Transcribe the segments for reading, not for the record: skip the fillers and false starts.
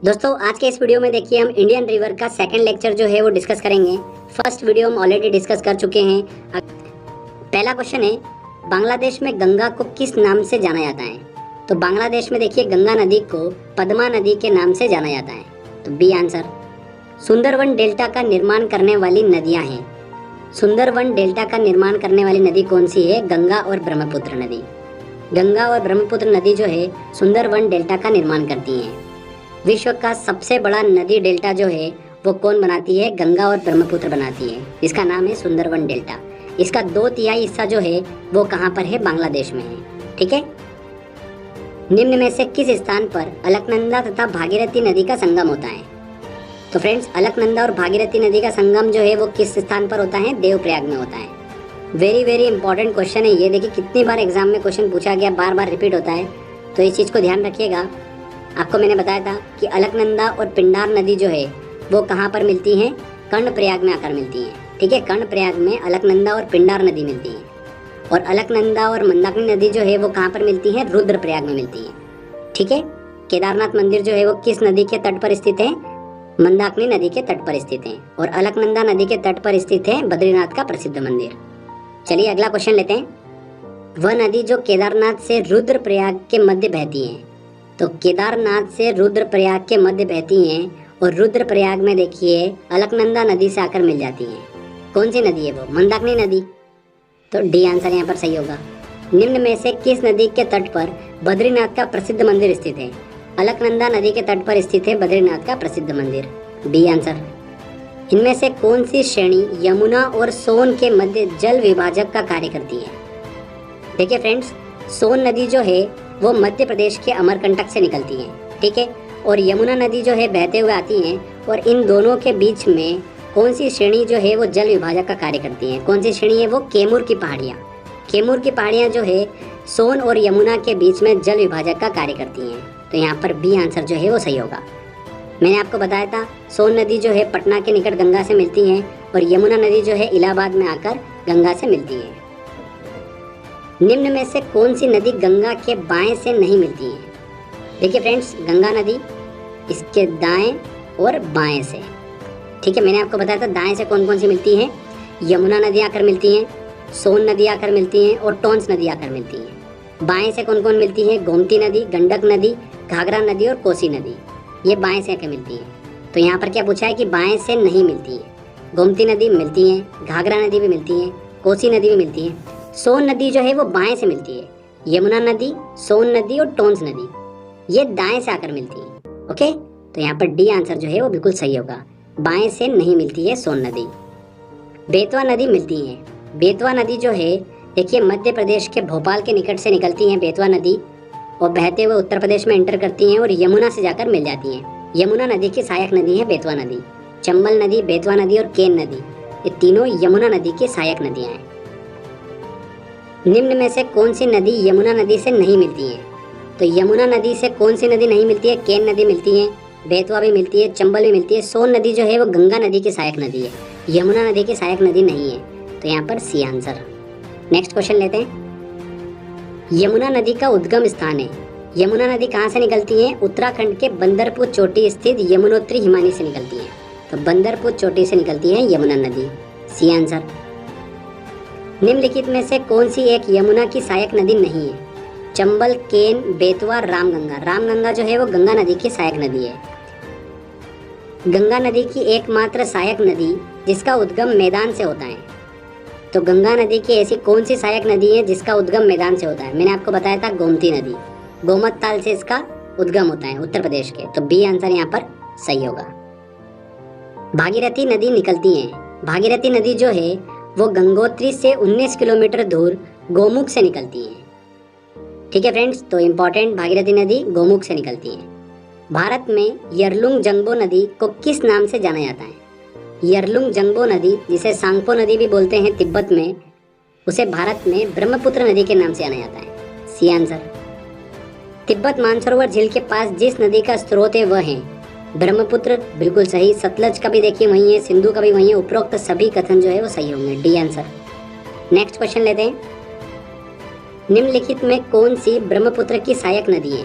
दोस्तों आज के इस वीडियो में देखिए हम इंडियन रिवर का सेकंड लेक्चर जो है वो डिस्कस करेंगे। फर्स्ट वीडियो हम ऑलरेडी डिस्कस कर चुके हैं। पहला क्वेश्चन है, बांग्लादेश में गंगा को किस नाम से जाना जाता है? तो बांग्लादेश में देखिए गंगा नदी को पद्मा नदी के नाम से जाना जाता है। तो बी आंसर। सुंदरवन डेल्टा का निर्माण करने वाली नदियां हैं। सुंदरवन डेल्टा का निर्माण करने वाली नदी कौन सी है? गंगा और ब्रह्मपुत्र नदी। गंगा और ब्रह्मपुत्र नदी जो है सुंदरवन डेल्टा का निर्माण करती हैं। विश्व का सबसे बड़ा नदी डेल्टा जो है वो कौन बनाती है? गंगा और ब्रह्मपुत्र बनाती है, इसका नाम है सुंदरवन डेल्टा। इसका 2/3 हिस्सा जो है वो कहाँ पर है? बांग्लादेश में है। ठीक है। निम्न में से किस स्थान पर अलकनंदा तथा भागीरथी नदी का संगम होता है? तो फ्रेंड्स, अलकनंदा और भागीरथी नदी का संगम जो है वो किस स्थान पर होता है? देवप्रयाग में होता है। वेरी वेरी इंपॉर्टेंट क्वेश्चन है ये। देखिए कितनी बार एग्जाम में क्वेश्चन पूछा गया, बार बार रिपीट होता है, तो इस चीज़ को ध्यान रखिएगा। आपको मैंने बताया था कि अलकनंदा और पिंडार नदी जो है वो कहाँ पर मिलती हैं? कर्णप्रयाग में आकर मिलती हैं। ठीक है, कर्णप्रयाग में अलकनंदा और पिंडार नदी मिलती हैं। और अलकनंदा और मंदाकिनी नदी जो है वो कहाँ पर मिलती है? रुद्रप्रयाग में मिलती है। ठीक है। केदारनाथ मंदिर जो है वो किस नदी के तट पर स्थित है? मंदाकिनी नदी के तट पर स्थित है। और अलकनंदा नदी के तट पर स्थित है बद्रीनाथ का प्रसिद्ध मंदिर। चलिए अगला क्वेश्चन लेते हैं। वह नदी जो केदारनाथ से रुद्रप्रयाग के मध्य बहती है। तो केदारनाथ से रुद्रप्रयाग के मध्य बहती हैं और रुद्रप्रयाग में देखिए अलकनंदा नदी से आकर मिल जाती हैं। कौन सी नदी है वो? मंदाकिनी नदी। तो डी आंसर यहाँ पर सही होगा। निम्न में से किस नदी के तट पर बद्रीनाथ का प्रसिद्ध मंदिर स्थित है? अलकनंदा नदी के तट पर स्थित है बद्रीनाथ का प्रसिद्ध मंदिर। B answer. इनमें से कौन सी श्रेणी यमुना और सोन के मध्य जल विभाजक का कार्य करती है? देखिए फ्रेंड्स, सोन नदी जो है वो मध्य प्रदेश के अमरकंटक से निकलती है। ठीक है। और यमुना नदी जो है बहते हुए आती हैं और इन दोनों के बीच में कौन सी श्रेणी जो है वो जल विभाजक का कार्य करती है? कौन सी श्रेणी है वो? कैमूर की पहाड़ियाँ। कैमूर की पहाड़ियाँ जो है सोन और यमुना के बीच में जल विभाजक का कार्य करती हैं। तो यहाँ पर बी आंसर जो है वो सही होगा। मैंने आपको बताया था सोन नदी जो है पटना के निकट गंगा से मिलती है और यमुना नदी जो है इलाहाबाद में आकर गंगा से मिलती है। निम्न में से कौन सी नदी गंगा के बाएं से नहीं मिलती है? देखिए फ्रेंड्स, गंगा नदी इसके दाएं और बाएं से। ठीक है, मैंने आपको बताया था दाएं से कौन कौन सी मिलती हैं। यमुना नदी आकर मिलती हैं, सोन नदी आकर मिलती हैं और टोंस नदी आकर मिलती हैं। बाएं से कौन कौन मिलती हैं? गोमती नदी, गंडक नदी, घाघरा नदी और कोसी नदी। ये बाएं से आकर मिलती हैं। तो यहाँ पर क्या पूछा है कि बाएं से नहीं मिलती है। गोमती नदी मिलती है, घाघरा नदी भी मिलती है, कोसी नदी भी मिलती है। सोन नदी जो है वो बाएं से मिलती है। यमुना नदी, सोन नदी और टोंस नदी ये दाएं से आकर मिलती है। ओके, तो यहाँ पर डी आंसर जो है वो बिल्कुल सही होगा। बाएं से नहीं मिलती है सोन नदी। बेतवा नदी मिलती है। बेतवा नदी जो है देखिए मध्य प्रदेश के भोपाल के निकट से निकलती हैं बेतवा नदी और बहते हुए उत्तर प्रदेश में एंटर करती हैं और यमुना से जाकर मिल जाती हैं। यमुना नदी की सहायक नदी है बेतवा नदी। चंबल नदी, बेतवा नदी और केन नदी ये तीनों यमुना नदी की सहायक नदियाँ हैं। निम्न में से कौन सी नदी यमुना नदी से नहीं मिलती है? तो यमुना नदी से कौन सी नदी नहीं मिलती है? केन नदी मिलती है, बेतवा भी मिलती है, चंबल भी मिलती है। सोन नदी जो है वो गंगा नदी की सहायक नदी है, यमुना नदी की सहायक नदी नहीं है। तो यहाँ पर सी आंसर। नेक्स्ट क्वेश्चन लेते हैं। यमुना नदी का उद्गम स्थान है। यमुना नदी कहाँ से निकलती है? उत्तराखंड के बंदरपुर चोटी स्थित यमुनोत्री हिमानी से निकलती है। तो बंदरपुर चोटी से निकलती है यमुना नदी। C answer. निम्नलिखित में से कौन सी एक यमुना की सहायक नदी नहीं है? चंबल, केन, बेतवा, रामगंगा। रामगंगा जो है वो गंगा नदी की सहायक नदी है। गंगा नदी की एकमात्र सहायक नदी जिसका उद्गम मैदान से होता है। तो गंगा नदी की ऐसी कौन सी सहायक नदी है जिसका उद्गम मैदान से होता है? मैंने आपको बताया था गोमती नदी। गोमत ताल से इसका उद्गम होता है उत्तर प्रदेश के। तो बी आंसर यहाँ पर सही होगा। भागीरथी नदी निकलती है। भागीरथी नदी जो है वो गंगोत्री से 19 किलोमीटर दूर गोमुख से निकलती है। ठीक है फ्रेंड्स, तो इम्पोर्टेंट, भागीरथी नदी गोमुख से निकलती है। भारत में यरलुंग जंगबो नदी को किस नाम से जाना जाता है? यरलुंग जंगबो नदी, जिसे सांगपो नदी भी बोलते हैं तिब्बत में, उसे भारत में ब्रह्मपुत्र नदी के नाम से जाना जाता है। C answer. तिब्बत मानसरोवर झील के पास जिस नदी का स्रोत है वह है ब्रह्मपुत्र। बिल्कुल सही। सतलज का भी देखिए वहीं है, सिंधु का भी वहीं है। उपरोक्त सभी कथन जो है वो सही होंगे। D answer. नेक्स्ट क्वेश्चन लेते हैं। निम्नलिखित में कौन सी ब्रह्मपुत्र की सहायक नदी है?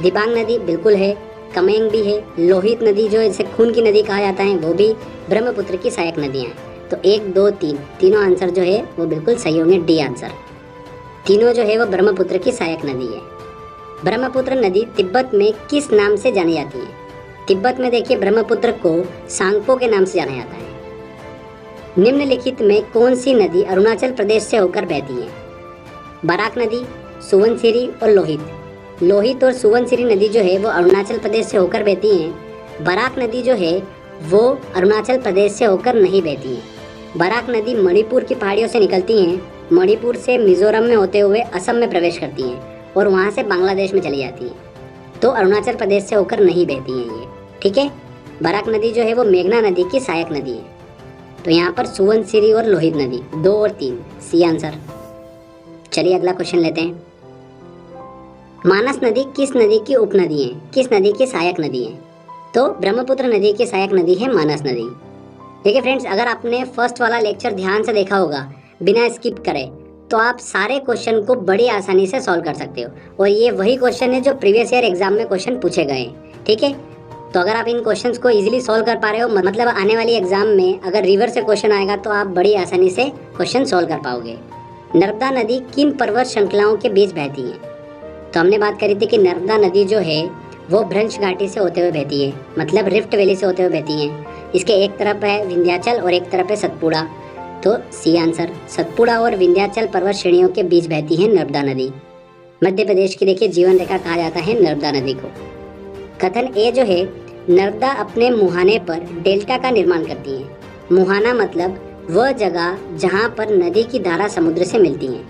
दिबांग नदी बिल्कुल है, कमेंग भी है, लोहित नदी जो इसे खून की नदी कहा जाता है वो भी ब्रह्मपुत्र की सहायक नदियाँ हैं। तो 1, 2, 3 तीनों आंसर जो है वो बिल्कुल सही होंगे, डी आंसर। तीनों जो है वो ब्रह्मपुत्र की सहायक नदी है। ब्रह्मपुत्र नदी तिब्बत में किस नाम से जानी जाती है? तिब्बत में देखिए ब्रह्मपुत्र को सांगपो के नाम से जाना जाता है। निम्नलिखित में कौन सी नदी अरुणाचल प्रदेश से होकर बहती है? बराक नदी, सुवनसिरी और लोहित। लोहित और सुवनसिरी नदी जो है वो अरुणाचल प्रदेश से होकर बहती हैं। बराक नदी जो है वो अरुणाचल प्रदेश से होकर नहीं बहती है। बराक नदी मणिपुर की पहाड़ियों से निकलती हैं, मणिपुर से मिजोरम में होते हुए असम में प्रवेश करती हैं और वहाँ से बांग्लादेश में चली जाती हैं। तो अरुणाचल प्रदेश से होकर नहीं बहती हैं ये, ठीक है। बराक नदी जो है वो मेघना नदी की सहायक नदी है। तो यहाँ पर सुवनसिरी और लोहित नदी 2 और 3 सी आंसर। चलिए अगला क्वेश्चन लेते हैं। मानस नदी किस नदी की उपनदी है? किस नदी की सहायक नदी है? तो ब्रह्मपुत्र नदी की सहायक नदी है मानस नदी। देखिए फ्रेंड्स, अगर आपने फर्स्ट वाला लेक्चर ध्यान से देखा होगा बिना स्किप करे तो आप सारे क्वेश्चन को बड़ी आसानी से सॉल्व कर सकते हो। और ये वही क्वेश्चन है जो प्रीवियस ईयर एग्जाम में क्वेश्चन पूछे गए हैं, ठीक है। तो अगर आप इन क्वेश्चंस को इजीली सॉल्व कर पा रहे हो, मतलब आने वाली एग्जाम में अगर रिवर से क्वेश्चन आएगा तो आप बड़ी आसानी से क्वेश्चन सॉल्व कर पाओगे। नर्मदा नदी किन पर्वत श्रृंखलाओं के बीच बहती है? तो हमने बात करी थी कि नर्मदा नदी जो है वो भ्रंश घाटी से होते हुए बहती है, मतलब रिफ्ट वैली से होते हुए बहती है। इसके एक तरफ है विंध्याचल और एक तरफ है सतपुड़ा। तो सी आंसर, सतपुड़ा और विंध्याचल पर्वत श्रेणियों के बीच बहती है नर्मदा नदी। मध्य प्रदेश की देखिए जीवन रेखा कहा जाता है नर्मदा नदी को। कथन ए जो है, नर्मदा अपने मुहाने पर डेल्टा का निर्माण करती है। मुहाना मतलब वह जगह जहाँ पर नदी की धारा समुद्र से मिलती है।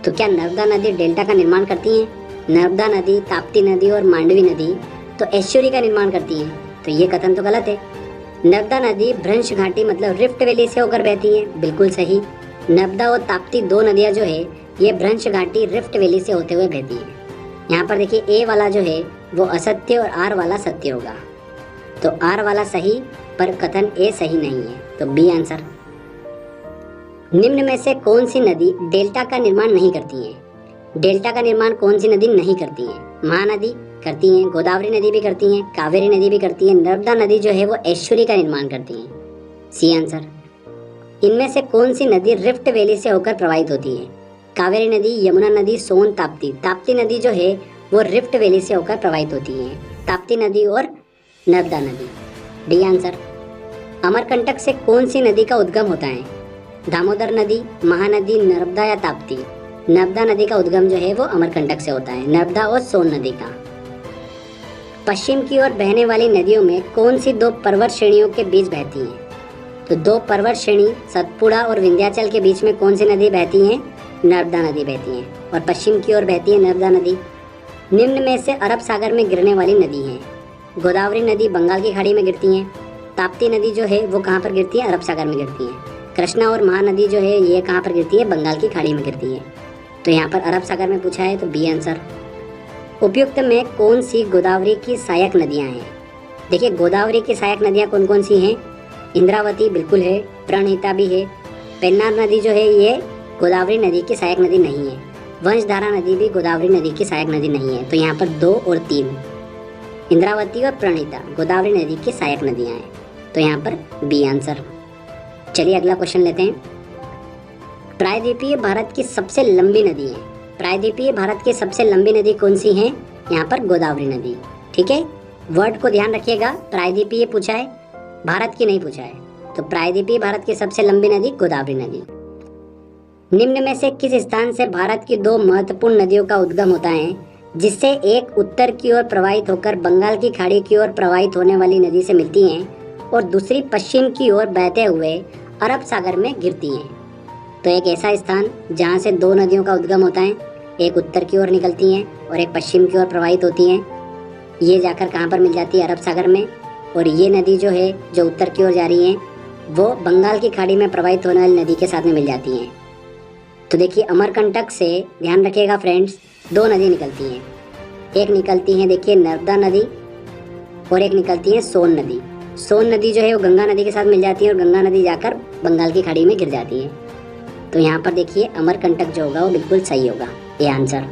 तो क्या नर्मदा नदी डेल्टा का निर्माण करती है? नर्मदा नदी, ताप्ती नदी और मांडवी नदी तो एस्चुरी का निर्माण करती है। तो ये कथन तो गलत है। नर्मदा नदी भ्रंश घाटी मतलब रिफ्ट वैली से होकर बहती है, बिल्कुल सही। नर्मदा और ताप्ती 2 नदियाँ जो है ये भ्रंश घाटी रिफ्ट वैली से होते हुए बहती है। यहाँ पर देखिए ए वाला जो है वो असत्य और आर वाला सत्य होगा। तो आर वाला सही पर कथन ए सही नहीं है, तो बी आंसर। निम्न में से कौन सी नदी डेल्टा का निर्माण नहीं करती है? डेल्टा का निर्माण कौन सी नदी नहीं करती है? महानदी करती हैं, गोदावरी नदी भी करती हैं, कावेरी नदी भी करती है, नर्मदा नदी जो है वो एश्वरी का निर्माण करती है, सी आंसर। इनमें से कौन सी नदी रिफ्ट वैली से होकर प्रवाहित होती है? कावेरी नदी, यमुना नदी, सोन, ताप्ती। ताप्ती नदी जो है वो रिफ्ट वैली से होकर प्रवाहित होती है, ताप्ती नदी और नर्मदा नदी, डी आंसर। अमरकंटक से कौन सी नदी का उद्गम होता है? दामोदर नदी, महानदी, नर्मदा या ताप्ती? नर्मदा नदी का उद्गम जो है वो अमरकंटक से होता है, नर्मदा और सोन नदी का। पश्चिम की ओर बहने वाली नदियों में कौन सी 2 पर्वत श्रेणियों के बीच बहती हैं? तो 2 पर्वत श्रेणी सतपुड़ा और विंध्याचल के बीच में कौन सी नदी बहती है? नर्मदा नदी बहती है और पश्चिम की ओर बहती है नर्मदा नदी। निम्न में से अरब सागर में गिरने वाली नदी है? गोदावरी नदी बंगाल की खाड़ी में गिरती है, ताप्ती नदी जो है वो कहाँ पर गिरती है? अरब सागर में गिरती है। कृष्णा और महानदी जो है ये कहाँ पर गिरती है? बंगाल की खाड़ी में गिरती है। तो यहाँ पर अरब सागर में पूछा है, तो बी आंसर। उपयुक्त में कौन सी गोदावरी की सहायक नदियाँ हैं? देखिए गोदावरी की सहायक नदियाँ कौन कौन सी हैं? इंद्रावती बिल्कुल है, प्रणहिता भी है। पेन्नार नदी जो है ये गोदावरी नदी की सहायक नदी नहीं है। वंशधारा नदी भी गोदावरी नदी की सहायक नदी नहीं है। तो यहाँ पर 2 और 3 इंद्रावती और प्रणहिता गोदावरी नदी की सहायक नदियाँ हैं, तो यहाँ पर बी आंसर। चलिए अगला क्वेश्चन लेते हैं। प्रायद्वीपीय भारत की सबसे लंबी नदी है। प्रायद्वीपीय भारत की सबसे लंबी नदी कौन सी है? यहाँ पर गोदावरी नदी, ठीक है। वर्ड को ध्यान रखिएगा, प्रायद्वीपीय पूछा है, भारत की नहीं पूछा है। तो प्रायद्वीपीय भारत की सबसे लंबी नदी गोदावरी नदी। निम्न में से किस स्थान से भारत की 2 महत्वपूर्ण नदियों का उद्गम होता है, जिससे एक उत्तर की ओर प्रवाहित होकर बंगाल की खाड़ी की ओर प्रवाहित होने वाली नदी से मिलती हैं और दूसरी पश्चिम की ओर बहते हुए अरब सागर में गिरती हैं? तो एक ऐसा स्थान जहाँ से 2 नदियों का उद्गम होता है, एक उत्तर की ओर निकलती हैं और एक पश्चिम की ओर प्रवाहित होती हैं। ये जाकर कहाँ पर मिल जाती है? अरब सागर में। और ये नदी जो है जो उत्तर की ओर जा रही है वो बंगाल की खाड़ी में प्रवाहित होने वाली नदी के साथ में मिल जाती हैं। तो देखिए अमरकंटक से ध्यान रखिएगा फ्रेंड्स, 2 नदी निकलती हैं। एक निकलती है देखिए नर्मदा नदी और एक निकलती है सोन नदी। सोन नदी जो है वो गंगा नदी के साथ मिल जाती है और गंगा नदी जाकर बंगाल की खाड़ी में गिर जाती है। तो यहाँ पर देखिए अमरकंटक जो होगा वो बिल्कुल सही होगा, ये आंसर।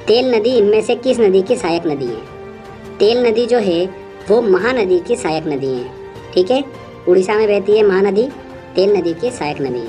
तेल नदी इनमें से किस नदी की सहायक नदी है? तेल नदी जो है वो महानदी की सहायक नदी है। ठीक है, उड़ीसा में बहती है महानदी, तेल नदी की सहायक नदी है।